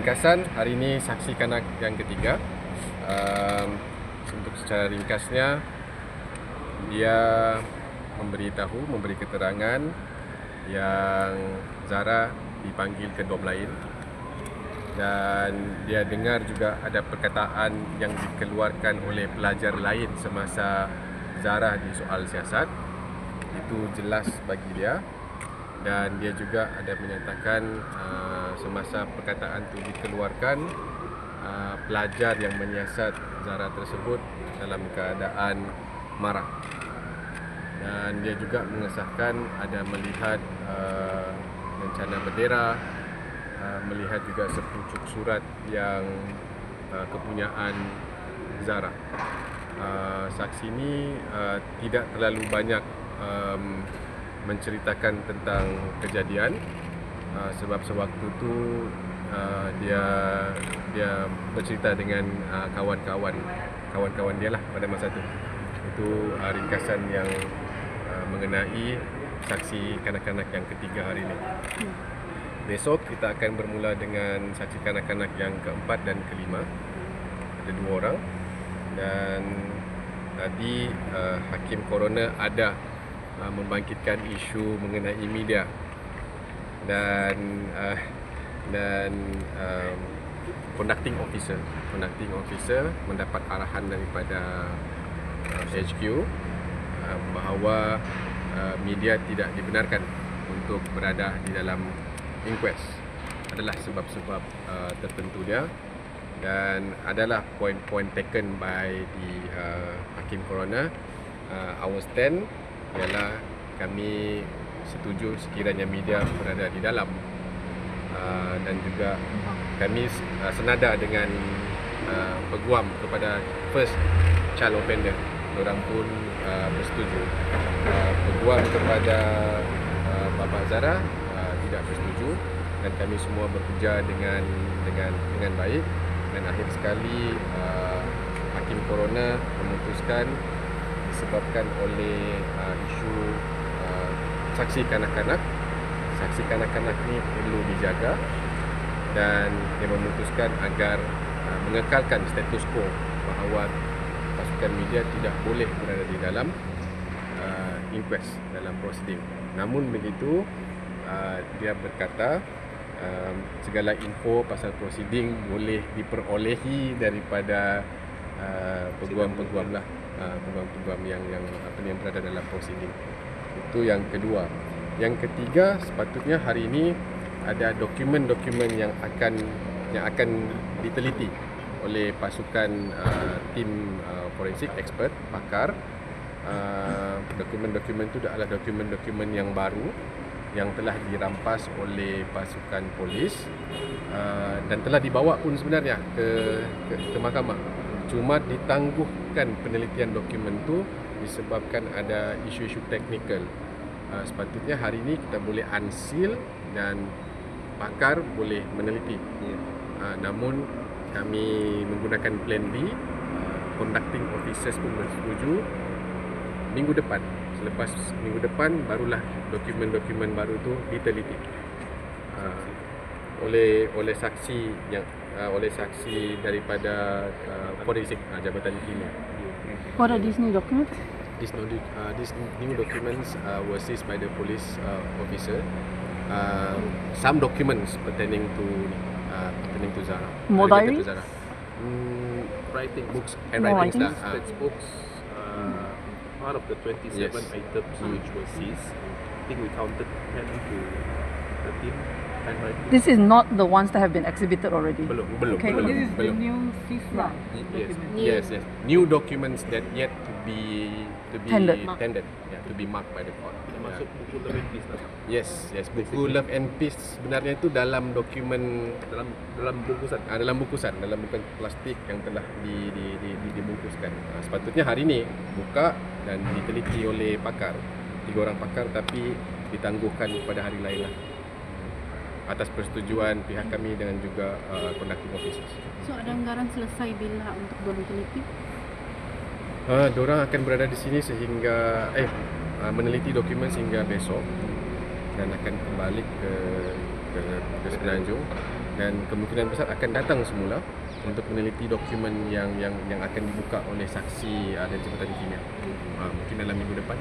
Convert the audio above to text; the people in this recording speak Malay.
ringkasan, hari ini saksi kanak yang ketiga. Untuk secara ringkasnya, dia memberi keterangan yang Zara dipanggil ke dom lain, dan dia dengar juga ada perkataan yang dikeluarkan oleh pelajar lain semasa Zara di soal siasat. Itu jelas bagi dia, dan dia juga ada menyatakan semasa perkataan itu dikeluarkan, pelajar yang menyiasat Zara tersebut dalam keadaan marah, dan dia juga mengesahkan ada melihat rencana bendera, melihat juga sepucuk surat yang kepunyaan Zara. Saksi ini tidak terlalu banyak menceritakan tentang kejadian, sebab sewaktu itu dia bercerita dengan kawan-kawan dia lah pada masa itu. Itu ringkasan yang mengenai saksi kanak-kanak yang ketiga hari ini. Besok kita akan bermula dengan saksi kanak-kanak yang keempat dan kelima. Ada 2 orang, dan tadi Hakim Coroner ada membangkitkan isu mengenai media, dan conducting officer mendapat arahan daripada HQ bahawa media tidak dibenarkan untuk berada di dalam inquest. Adalah sebab-sebab tertentu dia, dan adalah poin-poin taken by the Hakim Coroner. Our stand ialah kami setuju sekiranya media berada di dalam, dan juga kami senada dengan peguam kepada first child offender. Diorang pun bersetuju. Peguam kepada Bapa Zara tidak bersetuju, dan kami semua bekerja dengan baik, dan akhir sekali Hakim Coroner memutuskan disebabkan oleh isu saksi kanak-kanak. Saksi kanak-kanak ni perlu dijaga, dan dia memutuskan agar mengekalkan status quo bahawa pasukan media tidak boleh berada di dalam inquest, dalam proceeding. Namun begitu, dia berkata segala info pasal proceeding boleh diperolehi daripada peguam-peguam lah, peguam-peguam yang berada dalam proceeding. Itu yang kedua. Yang ketiga, sepatutnya hari ini ada dokumen-dokumen yang akan diteliti oleh pasukan tim forensik expert, pakar. Dokumen-dokumen itu adalah dokumen-dokumen yang baru yang telah dirampas oleh pasukan polis, dan telah dibawa pun sebenarnya ke mahkamah. Cuma ditangguhkan penelitian dokumen itu disebabkan ada isu-isu teknikal. Sepatutnya hari ini kita boleh unseal dan pakar boleh meneliti. Namun kami menggunakan plan B. Conducting officers pun bersetuju. Minggu depan, selepas minggu depan, barulah dokumen-dokumen baru itu diteliti oleh saksi daripada forensik Jabatan Kimia. What are these new documents? These new documents were seized by the police officer. Some documents pertaining to Zara. More related to diaries? Zara. Writing Books and More writings lah. writings? textbooks, part of the 27 Yes. items which were seized. I think we counted 10 to 13 handwriting. This is not the ones that have been exhibited already. Belum. Okay. belum, This is the belum. new fifth one. Yes. New documents that yet to be Tendered. to be marked by the court. Termasuk buku lebih lah. Yes. Buku Love and Peace sebenarnya itu dalam dokumen, dalam bungkusan. dalam bungkusan plastik yang telah dibungkuskan. Sepatutnya hari ini buka dan diteliti oleh pakar, 3 orang pakar, tapi ditangguhkan pada hari lain lah, atas persetujuan pihak kami dengan juga conducting officers. So ada anggaran selesai bila untuk dorang teliti? Diorang akan berada di sini sehingga meneliti dokumen sehingga besok, dan akan kembali ke Semenanjung, dan kemungkinan besar akan datang semula untuk meneliti dokumen yang akan dibuka oleh saksi dan jabatan kimia. Mungkin dalam minggu depan.